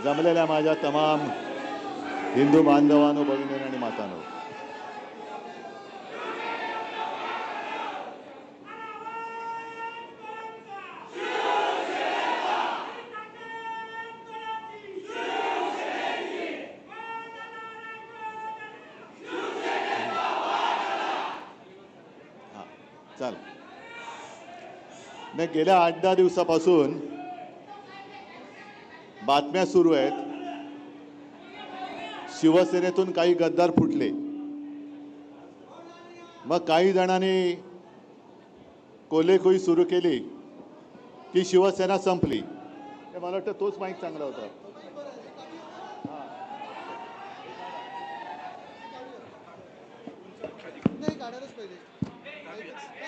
जमलेल्या माझ्या तमाम हिंदू बांधवांनो, भगिनींनो आणि मातांनो, चल नाही, गेल्या 8-10 दिवसापासून बातम्या सुरू आहेत. शिवसेनेतून काही गद्दार फुटले. मग काही जणांनी कोल्हेखोई सुरू केली की शिवसेना संपली. हे मला वाटतं तोच माईक चांगला होता.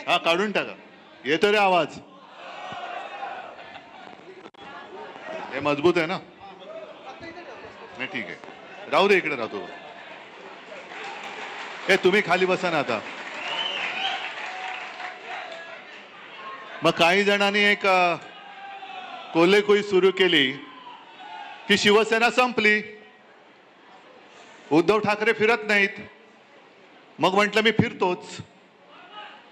हा, काढून टाका. येतो रे आवाज? हे मजबूत आहे ना? नाही, ठीक आहे, राहू दे, इकडे राहतो. हे तुम्ही खाली बसा ना आता. मग काही जणांनी एक कोल्हेखोई सुरू केली की शिवसेना संपली, उद्धव ठाकरे फिरत नाहीत. मग म्हटलं मी फिरतोच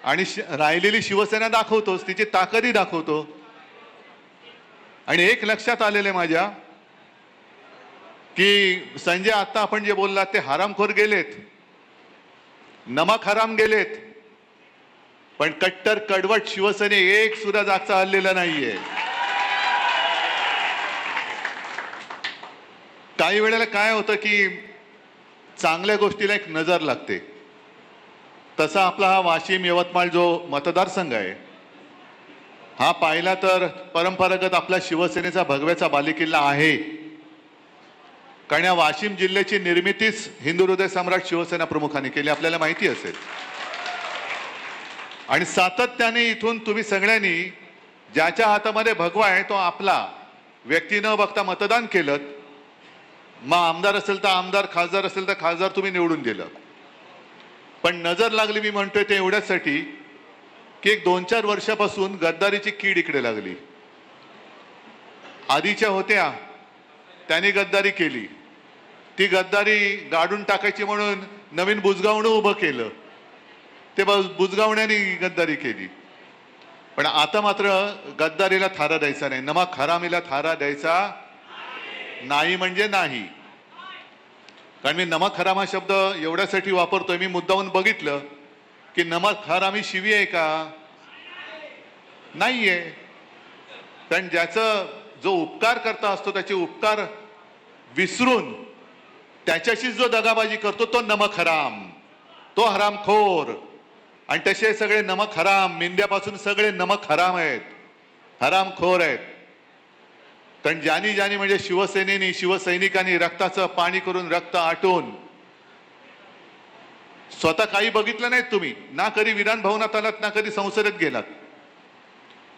आणि राहिलेली शिवसेना दाखवतोच, तिची ताकदही दाखवतो. आणि एक लक्षात आलेले माझ्या की संजय, आता आपण जे बोललात ते हरामखोर गेलेत, नमक हराम गेलेत, पण कट्टर कडवट शिवसेने एक सुद्धा जागचा हललेला नाहीये. काही वेळेला काय होतं की चांगल्या गोष्टीला एक नजर लागते. तसा आपला हा वाशिम यवतमाळ जो मतदारसंघ आहे, हा पाहिला तर परंपरागत आपला शिवसेनेचा भगव्याचा बालेकिल्ला आहे. कारण या वाशिम जिल्ह्याची निर्मितीच हिंदू हृदय सम्राट शिवसेना प्रमुखांनी केली, आपल्याला माहिती असेल. आणि सातत्याने इथून तुम्ही सगळ्यांनी ज्याच्या हातामध्ये भगवा आहे तो आपला व्यक्ती न बघता मतदान केलं. मग आमदार असेल तर आमदार, खासदार असेल तर खासदार तुम्ही निवडून दिलं. पण नजर लागली, मी म्हणतोय ते एवढ्यासाठी की एक 2-4 वर्षापासून गद्दारीची कीड इकडे लागली. आधीच्या होत्या त्यांनी गद्दारी केली, ती गद्दारी गाडून टाकायची म्हणून नवीन बुजगावणं उभं केलं, ते बुजगावण्याने गद्दारी केली. पण आता मात्र गद्दारीला थारा द्यायचा नाही, नमक हरामीला थारा द्यायचा नाही म्हणजे नाही. कारण मी नमक हराम हा शब्द एवढ्यासाठी वापरतोय, मी मुद्दाहून बघितलं की नमक हरामी शिवी आहे का? नाहीये. कारण ज्याचं जो उपकार करता असतो त्याचे उपकार विसरून त्याच्याशी जो दगाबाजी करतो तो नमक हराम, तो हरामखोर. आणि तसे सगळे नमक हराम, मेंढ्यापासून सगळे नमक हराम आहेत, हरामखोर आहेत. कारण ज्यानी ज्यानी म्हणजे शिवसेनेनी, शिवसैनिकांनी रक्ताचं पाणी करून, रक्त आटून, स्वतः काही बघितलं नाहीत तुम्ही, ना कधी विधान भवनात आलात ना कधी संसदेत गेलात.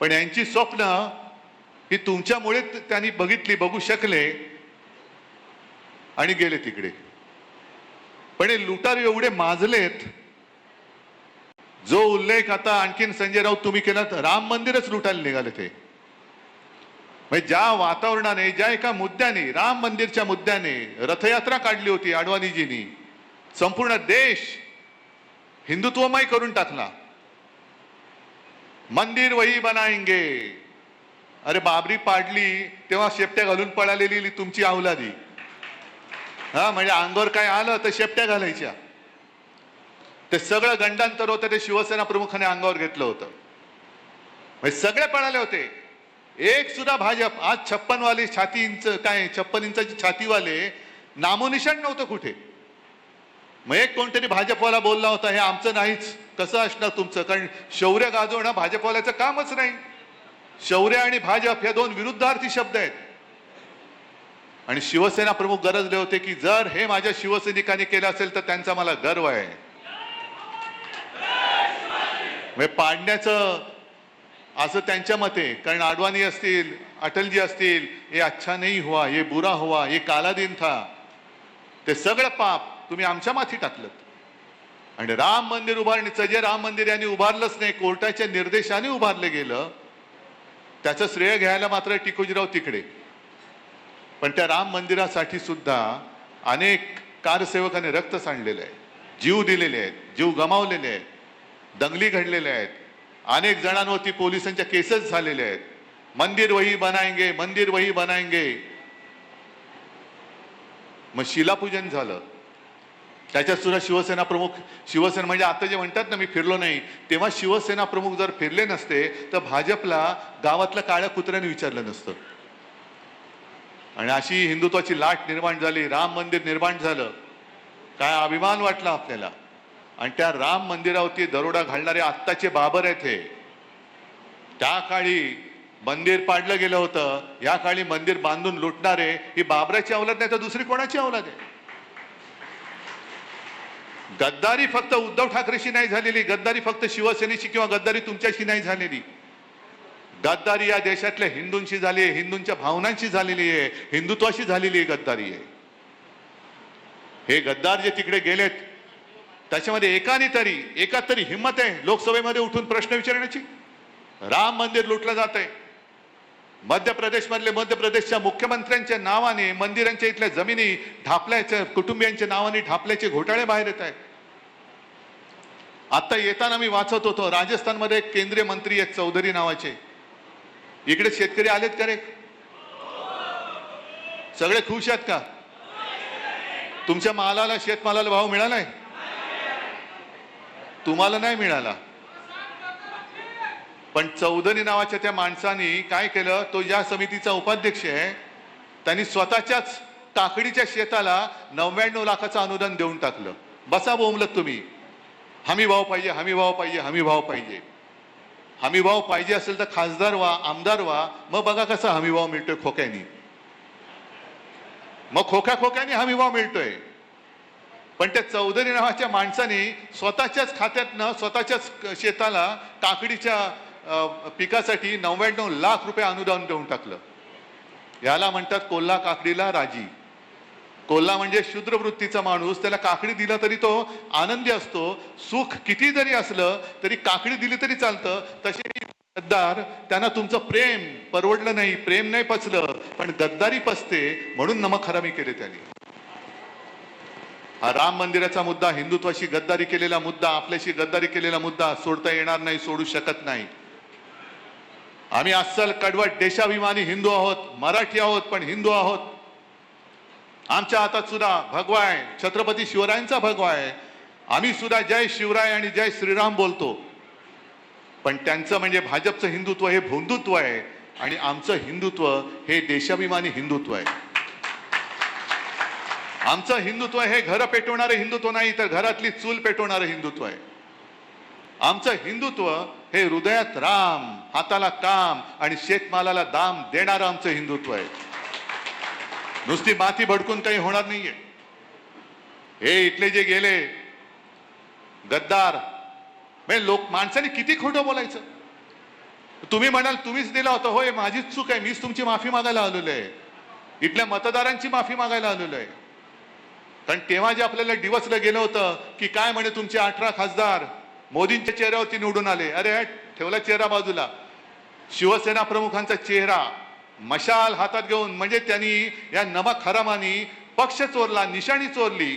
पण यांची स्वप्न ही तुमच्यामुळे त्यांनी बघितली, बघू शकले आणि गेले तिकडे. पण हे लुटार एवढे माजलेत, जो उल्लेख आता आणखीन संजय राऊत तुम्ही केला, राम मंदिरच लुटायला निघाले ते. म्हणजे ज्या वातावरणाने, ज्या एका मुद्द्याने, राम मंदिरच्या मुद्द्याने रथयात्रा काढली होती अडवाणीजींनी, संपूर्ण देश हिंदुत्वमय करून टाकला. मंदिर वही बनाएंगे. अरे बाबरी पाडली तेव्हा शेपट्या घालून पळालेली तुमची अवलादी, हा, म्हणजे अंगावर काय आलं तर शेपट्या घालायच्या. ते सगळं गंडांतर होतं, ते शिवसेना प्रमुखाने अंगावर घेतलं होतं. म्हणजे सगळे पळाले होते, एक सुद्धा भाजप. आज 56 वाले छाती इंच, काय 56 इंचाची छातीवाले नामोनिशाण नव्हतं कुठे. मग एक कोणतरी भाजपवाला बोलला होता, हे आमचं नाहीच. कसं असणार तुमचं? कारण शौर्य गाजवणं भाजपवाल्याचं कामच नाही. शौर्य आणि भाजप हे दोन विरुद्धार्थी शब्द आहेत. आणि शिवसेना प्रमुख गरजले होते की जर हे माझ्या शिवसैनिकांनी केलं असेल तर त्यांचा मला गर्व आहे. पाडण्याचं असं त्यांच्या मते. कारण आडवाणी असतील, अटलजी असतील, ये अच्छा नहीं हुआ, ये बुरा हुआ, ये काला दिन था, ते सगळं पाप तुम्ही आमच्या माथी टाकलं. आणि राम मंदिर उभारणीचं जे राम मंदिर यांनी उभारलंच नाही, कोर्टाच्या निर्देशाने उभारले गेलं, त्याचं श्रेय घ्यायला मात्र टिकोजीराव तिकडे. पण त्या राम मंदिरासाठी सुद्धा अनेक कारसेवकांनी रक्त सांडलेलं आहे, जीव दिलेले आहेत, जीव गमावलेले आहेत, दंगली घडलेल्या आहेत, अनेक जणांवरती पोलिसांच्या केसेस झालेल्या आहेत. मंदिर वही बनाएंगे, मंदिर वही बनाएंगे. मग शिलापूजन झालं, त्याच्यात सुद्धा शिवसेना प्रमुख, शिवसेना म्हणजे आता जे म्हणतात ना मी फिरलो नाही, तेव्हा शिवसेना प्रमुख जर फिरले नसते तर भाजपला गावातल्या काळ्या कुत्र्याने विचारलं नसतं. आणि अशी हिंदुत्वाची लाट निर्माण झाली, राम मंदिर निर्माण झालं. काय अभिमान वाटला आपल्याला. आणि त्या राम मंदिरावरती दरोडा घालणारे आत्ताचे बाबर आहेत हे. त्या काळी मंदिर पाडलं गेलं होतं, या काळी मंदिर बांधून लुटणारे ही बाबराची अवलाद नाही तर दुसरी कोणाची अवलाद आहे. गद्दारी फक्त उद्धव ठाकरेशी नाही झालेली, गद्दारी फक्त शिवसेनेशी किंवा गद्दारी तुमच्याशी नाही झालेली. गद्दारी या देशातल्या हिंदूंशी झाली आहे, हिंदूंच्या भावनांशी झालेली आहे, हिंदुत्वाशी झालेली आहे गद्दारी आहे. हे गद्दार जे तिकडे गेलेत त्याच्यामध्ये एका तरी हिंमत आहे लोकसभेमध्ये उठून प्रश्न विचारण्याची. राम मंदिर लुटलं जात आहे. मध्य प्रदेशच्या मुख्यमंत्र्यांच्या नावाने मंदिरांच्या इथल्या जमिनी ढापल्याच्या, कुटुंबियांच्या नावाने ढापल्याचे घोटाळे बाहेर येत आहेत. आता येताना मी वाचत होतो, राजस्थानमध्ये एक केंद्रीय मंत्री आहेत चौधरी नावाचे. इकडे शेतकरी आलेत का रे? सगळे खुश आहेत का? तुमच्या मालाला, शेतमालाला भाव मिळालाय? तुम्हाला नाही मिळाला. पण चौधरी नावाच्या त्या माणसाने काय केलं, तो या समितीचा उपाध्यक्ष आहे, त्यांनी स्वतःच्याच काकडीच्या शेताला 99 लाखाचं अनुदान देऊन टाकलं. बसा बोंबलत तुम्ही, हमी भाव पाहिजे, हमी भाव पाहिजे, हमी भाव पाहिजे. हमी भाव पाहिजे असेल तर खासदार व्हा, आमदार व्हा, मग बघा कसा हमी भाव मिळतोय खोक्यानी. मग खोक्याने हमी भाव मिळतोय. पण त्या चौधरी नावाच्या माणसाने स्वतःच्याच खात्यातनं स्वतःच्याच शेताला काकडीच्या पिकासाठी 99 लाख रुपये अनुदान देऊन टाकलं. याला म्हणतात कोल्हा काकडीला राजी. कोल्हा म्हणजे शूद्र वृत्तीचा माणूस, त्याला काकडी दिला तरी तो आनंदी असतो. सुख किती जरी असलं तरी काकडी दिली तरी चालतं. तसे गद्दार, त्यांना तुमचं प्रेम परवडलं नाही, प्रेम नाही पचलं, पण गद्दारी पचते म्हणून नमक हरामी केले त्यांनी. हा राम मंदिराचा मुद्दा, हिंदुत्वाशी गद्दारी केलेला मुद्दा, आपल्याशी गद्दारी केलेला मुद्दा सोडता येणार नाही, सोडू शकत नाही. आम्ही अस्सल कडवट देशाभिमानी हिंदू आहोत, मराठी आहोत, पण हिंदू आहोत. आमच्या हातात सुद्धा भगवा आहे, छत्रपती शिवरायांचा भगवा आहे. आम्ही सुद्धा जय शिवराय आणि जय श्रीराम बोलतो. पण त्यांचं म्हणजे भाजपचं हिंदुत्व हे भोंदुत्व आहे आणि आमचं हिंदुत्व हे देशाभिमानी हिंदुत्व आहे. आमचं हिंदुत्व हे घर पेटवणारं हिंदुत्व नाही, तर घरातली चूल पेटवणारं हिंदुत्व आहे. आमचं हिंदुत्व हे हृदयात राम, हाताला काम आणि शेतमालाला दाम देणारं आमचं हिंदुत्व आहे. नुसती माती भडकून काही होणार नाहीये. हे इथले जे गेले गद्दार, म्हणजे माणसाने किती खोटं बोलायचं. तुम्ही म्हणाल तुम्हीच दिला होता, होय माझीच चूक आहे, मीच तुमची माफी मागायला आलेलो आहे, इथल्या मतदारांची माफी मागायला आलेलो आहे. कारण तेव्हा जे आपल्याला डिवचलं गेलं होतं की काय म्हणे तुमचे 18 खासदार मोदींच्या चेहऱ्यावरती निवडून आले. अरे ठेवला चेहरा बाजूला, शिवसेना प्रमुखांचा चेहरा मशाल हातात घेऊन, म्हणजे त्यांनी या नमक हरामानी पक्ष चोरला, निशाणी चोरली,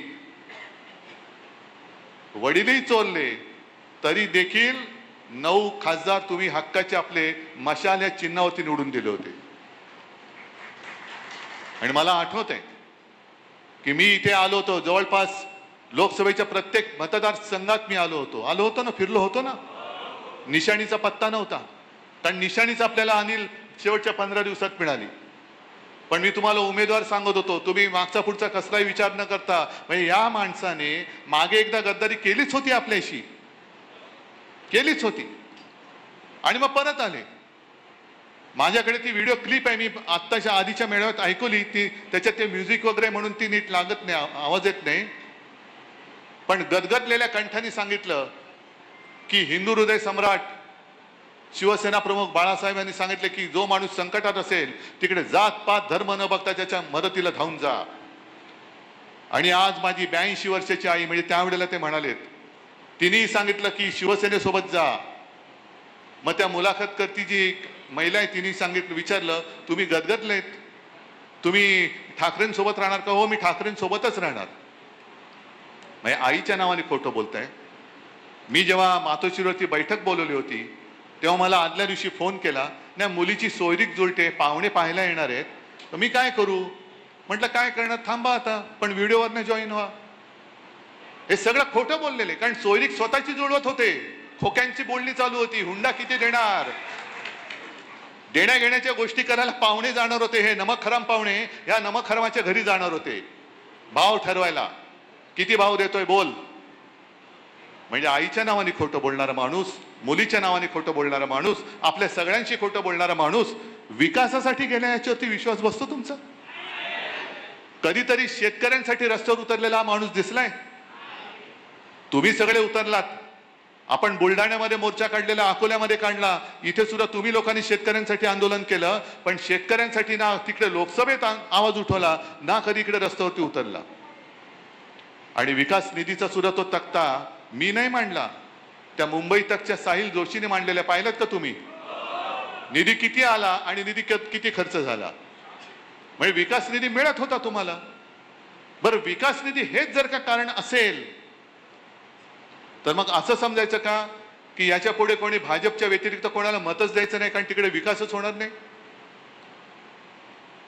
वडीलही चोरले, तरी देखील 9 खासदार तुम्ही हक्काचे आपले मशाल या चिन्हावरती निवडून दिले होते. आणि मला आठवत आहे की मी इथे आलो होतो, जवळपास लोकसभेच्या प्रत्येक मतदारसंघात मी आलो होतो ना, फिरलो होतो ना. निशाणीचा पत्ता नव्हता, कारण निशाणीच आपल्याला अनिल शेवटच्या 15 दिवसात मिळाली. पण मी तुम्हाला उमेदवार सांगत होतो, तुम्ही मागचा पुढचा कसलाही विचार न करता, म्हणजे या माणसाने मागे एकदा गद्दारी केलीच होती, आपल्याशी केलीच होती आणि मग परत आले. माझ्याकडे ती व्हिडिओ क्लिप आहे, मी आत्ताच्या आधीच्या मेळाव्यात ऐकवली ती. त्याच्यात ते म्युझिक वगैरे म्हणून ती नीट लागत नाही, आवाज येत नाही, पण गदगदलेल्या कंठाने सांगितलं की हिंदू हृदय सम्राट शिवसेना प्रमुख बाळासाहेबांनी सांगितले की जो माणूस संकटात असेल तिकडे जात पात धर्म न बघता त्याच्या मदतीला धावून जा. आणि आज माझी 82 वर्षाची आई, म्हणजे त्यावेळेला ते म्हणालेत, तिनेही सांगितलं की शिवसेनेसोबत जा. मग त्या मुलाखत करती जी महिला आहे तिने सांगितलं, विचारलं तुम्ही गदगदलेत, तुम्ही ठाकरेंसोबत राहणार का? हो, मी ठाकरेंसोबतच राहणार. म्हणजे आईच्या नावाने खोटं बोलताय. मी जेव्हा मातोश्रीवरती बैठक बोलवली होती तेव्हा मला आदल्या दिवशी फोन केला, नाही मुलीची सोयरीक जुळते, पाहुणे पाहायला येणार आहेत, तर मी काय करू? म्हटलं काय करणार, थांबा आता, पण व्हिडिओवरनं जॉईन व्हा. हे सगळं खोटं बोललेले, कारण सोयरीक स्वतःची जुळवत होते. खोक्यांची बोलणी चालू होती, हुंडा किती देणार, देण्या घेण्याच्या गोष्टी करायला पाहुणे जाणार होते. हे नमक-हराम पाहुणे या नमक-हरामाच्या घरी जाणार होते भाव ठरवायला, किती भाव देतोय बोल. म्हणजे आईच्या नावाने खोटं बोलणारा माणूस, मुलीच्या नावाने खोटं बोलणारा माणूस, आपल्या सगळ्यांशी खोटं बोलणारा माणूस विकासासाठी गेला याच्यावरती विश्वास बसतो तुमचा? कधीतरी शेतकऱ्यांसाठी रस्त्यावर उतरलेला हा माणूस दिसलाय? तुम्ही सगळे उतरलात. आपण बुलढाण्यामध्ये मोर्चा काढलेला, अकोल्यामध्ये काढला, इथे सुद्धा तुम्ही लोकांनी शेतकऱ्यांसाठी आंदोलन केलं, पण शेतकऱ्यांसाठी ना तिकडे लोकसभेत आवाज उठवला, ना कधी इकडे रस्त्यावरती उतरला. आणि विकास निधीचा सुद्धा तो तक्ता मी नाही मांडला, त्या मुंबई तकच्या साहिल जोशीने मांडलेल्या, पाहिलात का तुम्ही? निधी किती आला आणि निधी किती खर्च झाला. म्हणजे विकास निधी मिळत होता तुम्हाला. बरं, विकास निधी हेच जर का कारण असेल तर मग असं समजायचं का की याच्या पुढे कोणी भाजपच्या व्यतिरिक्त कोणाला मतच द्यायचं नाही, कारण तिकडे विकासच होणार नाही?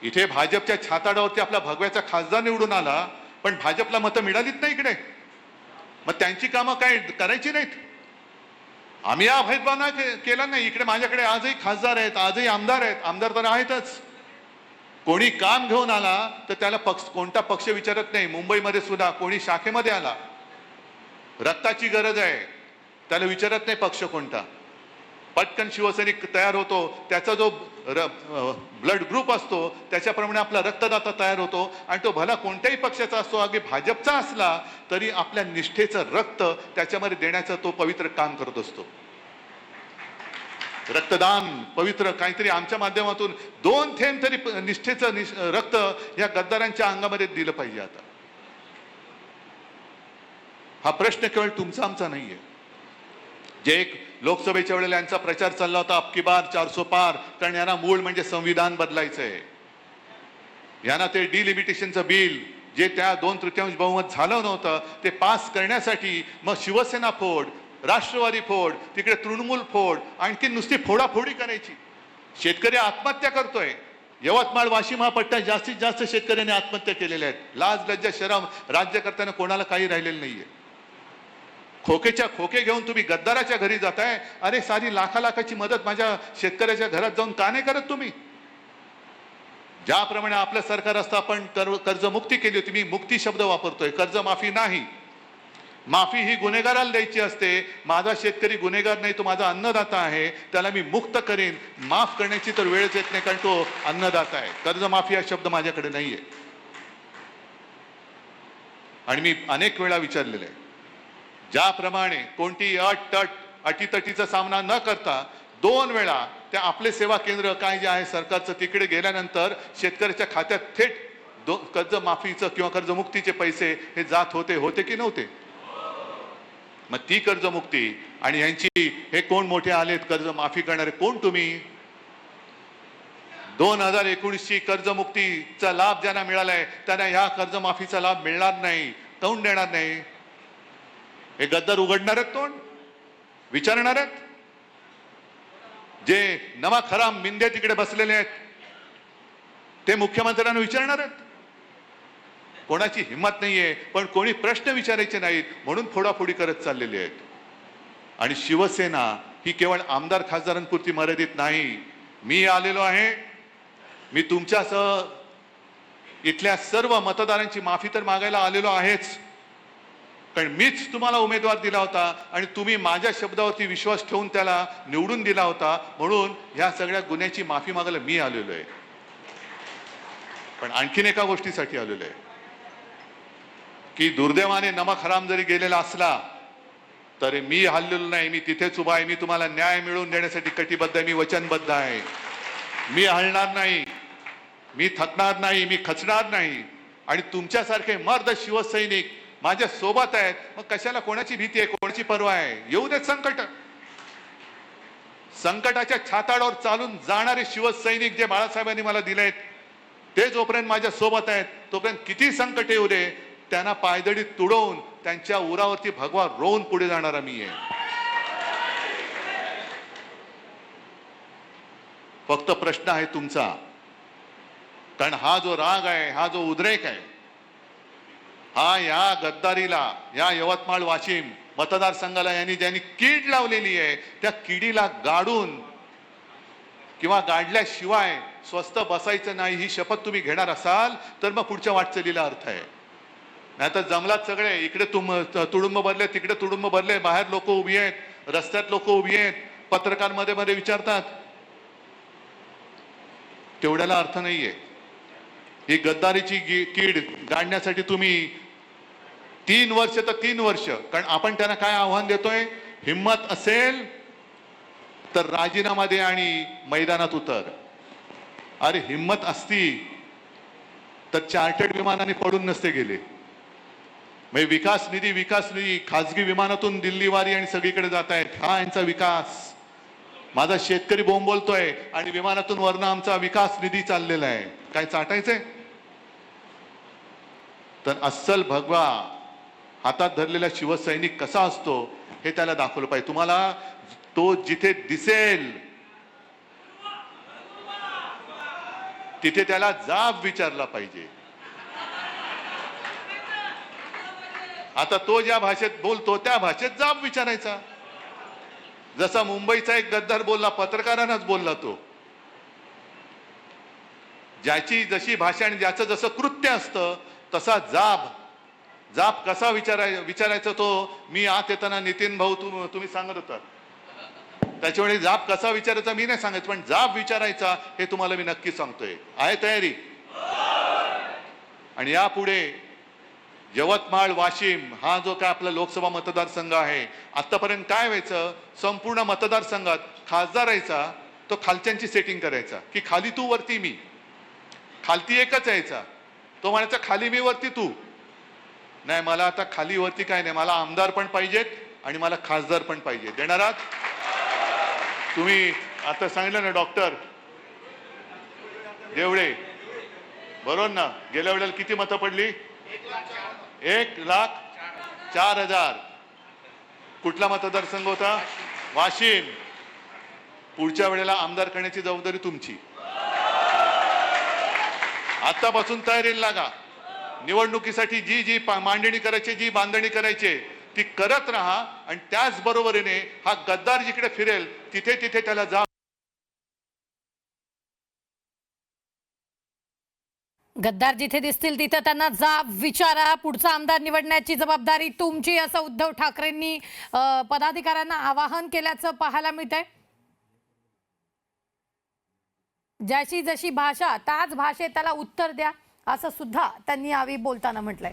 इथे भाजपच्या छाताडावरती आपला भगव्याचा खासदार निवडून आला, पण भाजपला मतं मिळालीच नाही इकडे. मग त्यांची कामं काय करायची नाहीत? आम्ही हा भेदभाव केला नाही. इकडे माझ्याकडे आजही खासदार आहेत, आजही आमदार आहेत, आमदार तर आहेतच. कोणी काम घेऊन आला तर त्याला कोणता पक्ष विचारत नाही. मुंबईमध्ये सुद्धा कोणी शाखेमध्ये आला, रक्ताची गरज आहे, त्याला विचारत नाही पक्ष कोणता. पटकन शिवसैनिक तयार होतो, त्याचा जो ब्लड ग्रुप असतो त्याच्याप्रमाणे आपला रक्तदाता तयार होतो, आणि तो भला कोणत्याही पक्षाचा असतो, अगदी भाजपचा असला तरी आपल्या निष्ठेचं रक्त त्याच्यामध्ये देण्याचं तो पवित्र काम करत असतो. रक्तदान पवित्र काहीतरी आमच्या माध्यमातून 2 थेंब तरी निष्ठेचं रक्त या गद्दारांच्या अंगामध्ये दिलं पाहिजे. आता हा प्रश्न केवळ तुमचा आमचा नाहीये. जे एक लोकसभेच्या वेळेला यांचा प्रचार चालला होता, अबकी बार 400 पार, कारण यांना मूळ म्हणजे संविधान बदलायचंय. यांना ते डिलिमिटेशनचं बिल जे त्या 2/3 बहुमत झालं नव्हतं ते पास करण्यासाठी मग शिवसेना फोड, राष्ट्रवादी फोड, तिकडे तृणमूल फोड, आणखी नुसती फोडाफोडी करायची. शेतकरी आत्महत्या करतोय. यवतमाळ, वाशिम हा पट्टा जास्तीत जास्त शेतकऱ्यांनी आत्महत्या केलेल्या आहेत. लाज लज्जा शरम राज्य करताना कोणाला काही राहिलेलं नाहीये. खोकेच्या खोके घेऊन तुम्ही गद्दाराच्या घरी जाताय. अरे सारी लाखाची मदत माझ्या शेतकऱ्याच्या घरात जाऊन का नाही करत तुम्ही? ज्याप्रमाणे आपलं सरकार असतं आपण कर्जमुक्ती केली होती. मी मुक्ती शब्द वापरतोय, कर्जमाफी नाही. माफी ही गुन्हेगाराला द्यायची असते. माझा शेतकरी गुन्हेगार नाही, तो माझा अन्नदाता आहे, त्याला मी मुक्त करेन. माफ करण्याची तर वेळच येत नाही, कारण तो अन्नदाता आहे. कर्जमाफी हा शब्द माझ्याकडे नाहीये. आणि मी अनेक वेळा विचारलेलं आहे, ज्याप्रमाणे कोणती अटीतटीचा सामना न करता 2 वेळा त्या आपले सेवा केंद्र काय जे आहे सरकारचं तिकडे गेल्यानंतर शेतकऱ्याच्या खात्यात थेट कर्जमाफीचं किंवा कर्जमुक्तीचे पैसे हे जात होते की नव्हते? मग ती कर्जमुक्ती आणि यांची हे कोण मोठे आलेत कर्जमाफी करणारे, कोण तुम्ही? 2019ची कर्जमुक्तीचा लाभ ज्यांना मिळालाय त्यांना ह्या कर्जमाफीचा लाभ मिळणार नाही. काऊन देणार नाही? हे गद्दार उघडणार आहेत तोंड, विचारणार आहेत. जे नमक-हराम मिंदे तिकडे बसलेले आहेत ते मुख्यमंत्र्यांना विचारणार आहेत. कोणाची हिंमत नाहीये, पण कोणी प्रश्न विचारायचे नाहीत म्हणून फोडाफोडी करत चाललेले आहेत. आणि शिवसेना ही केवळ आमदार खासदारांपुरती मर्यादित नाही. मी आलेलो आहे, मी तुमच्यासह इथल्या सर्व मतदारांची माफी तर मागायला आलेलो आहेच, कारण मीच तुम्हाला उमेदवार दिला होता आणि तुम्ही माझ्या शब्दावरती विश्वास ठेवून त्याला निवडून दिला होता, म्हणून ह्या सगळ्या गुन्ह्याची माफी मागायला मी आलेलो आहे. पण आणखीन एका गोष्टीसाठी आलेलो आहे की दुर्दैवाने नमक हराम जरी गेलेला असला तरी मी हललेलो नाही. मी तिथेच उभा आहे. मी तुम्हाला न्याय मिळवून देण्यासाठी कटिबद्ध आहे. मी वचनबद्ध आहे. मी हलणार नाही, मी थकणार नाही, मी खचणार नाही. आणि तुमच्यासारखे मर्द शिवसैनिक माझ्या सोबत आहेत. मग कशाला कोणाची भीती आहे, कोणाची पर्वा आहे? येऊ देत संकट. संकटाच्या छाताडावर चालून जाणारे शिवसैनिक जे बाळासाहेबांनी मला दिलेत, ते जोपर्यंत माझ्या सोबत आहेत तोपर्यंत किती संकट येऊ दे त्यांना पायदळी तुडवून त्यांच्या उरावरती भगवा रोवून पुढे जाणारा मी आहे. फक्त प्रश्न आहे तुमचा, कारण हा जो राग आहे, हा जो उद्रेक आहे, हा या गद्दारीला, या यवतमाळ वाशिम मतदारसंघाला यांनी ज्यांनी कीड लावलेली आहे त्या किडीला गाडून किंवा गाडल्याशिवाय स्वस्थ बसायचं नाही ही शपथ तुम्ही घेणार असाल तर मग पुढच्या वाटचालीला अर्थ आहे. नाही तर जंगलात सगळे इकडे तुडुंब भरले, तिकडे तुडुंब भरले, बाहेर लोक उभी आहेत, रस्त्यात लोक उभी आहेत, पत्रकार मध्ये मध्ये विचारतात, तेवढ्याला अर्थ नाहीये. ही गद्दारीची कीड गाडण्यासाठी तुम्ही 3 वर्ष तर 3 वर्ष, कारण आपण त्यांना काय आव्हान देतोय, हिम्मत असेल तर राजीनामा दे आणि मैदानात उतर. अरे हिम्मत असती तर चार्टर्ड विमानाने पडून नसते गेले. म्हणजे विकास निधी खासगी विमानातून दिल्लीवारी आणि सगळीकडे जात आहेत, हा यांचा विकास. माझा शेतकरी बोंबलतोय आणि विमानातून वरनं आमचा विकास निधी चाललेला आहे. काय चाटायचंय? तर अस्सल भगवा हातात धरलेला शिवसैनिक कसा असतो हे त्याला दाखवलं पाहिजे. तुम्हाला तो जिथे दिसेल तिथे त्याला जाब विचारला पाहिजे. आता तो ज्या भाषेत बोलतो त्या भाषेत जाब विचारायचा. जसा मुंबईचा एक गद्दार बोलला, पत्रकारांनाच बोलला, तो ज्याची जशी भाषा आणि ज्याचं जसं कृत्य असतं तसा जाब कसा विचारायचा तो मी आत येताना नितीन भाऊ तुम्ही सांगत होता. त्याच्यामुळे जाब कसा विचारायचा मी नाही सांगत, पण जाब विचारायचा हे तुम्हाला मी नक्की सांगतोय. आहे तयारी? आणि यापुढे यवतमाळ वाशिम हा जो काय आपला लोकसभा मतदारसंघ आहे, आतापर्यंत काय व्हायचं, संपूर्ण मतदारसंघात खासदार यायचा तो खालच्यांची सेटिंग करायचा की खाली तू वरती मी, खालती एकच यायचा तो म्हणायचा खाली मी वरती तू. नाही, मला आता खाली वरती काय नाही, मला आमदार पण पाहिजेत आणि मला खासदार पण पाहिजे. देणार आहात तुम्ही? आता सांगितलं ना डॉक्टर देवळे, बरोबर ना? गेल्या वेळेला किती मतं पडली? 1,04,000. कुठला मतदारसंघ होता? वाशिम. पुढच्या वेळेला आमदार करण्याची जबाबदारी तुमची. आतापासून तयारीला लागा. निवडणुकीसाठी जी मांडणी करायची, जी बांधणी करायची ती करत राहा आणि त्याच बरोबरीने हा गद्दार जिकडे फिरेल तिथे तिथे त्याला जा. गद्दार जिथे दिसतील तिथे त्यांना जाब विचारा. पुढचा आमदार निवडण्याची जबाबदारी तुमची, असं उद्धव ठाकरेंनी पदाधिकाऱ्यांना आवाहन केल्याचं पाहायला मिळतंय. ज्याची जशी भाषा त्याच भाषेत त्याला उत्तर द्या, असं सुद्धा त्यांनी यावेळी बोलताना म्हटलंय.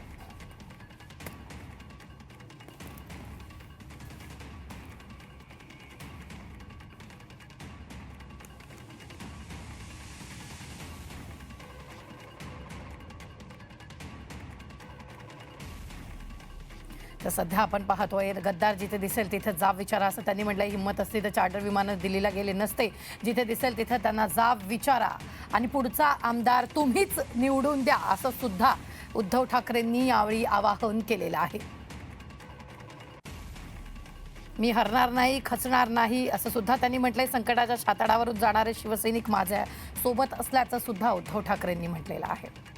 तर सध्या आपण पाहतोय गद्दार जिथे दिसेल तिथे जाब विचारा, असं त्यांनी म्हटलंय. हिम्मत असती तर चार्टर विमानं दिल्लीला गेले नसते. जिथे दिसेल तिथे त्यांना जाब विचारा आणि पुढचा आमदार तुम्हीच निवडून द्या, असं सुद्धा उद्धव ठाकरेंनी यावेळी आवाहन केलेलं आहे. मी हरणार नाही, खचणार नाही, असं सुद्धा त्यांनी म्हटलंय. संकटाच्या छाताडावरून जाणारे शिवसैनिक माझ्या सोबत असल्याचं सुद्धा उद्धव ठाकरेंनी म्हटलेलं आहे.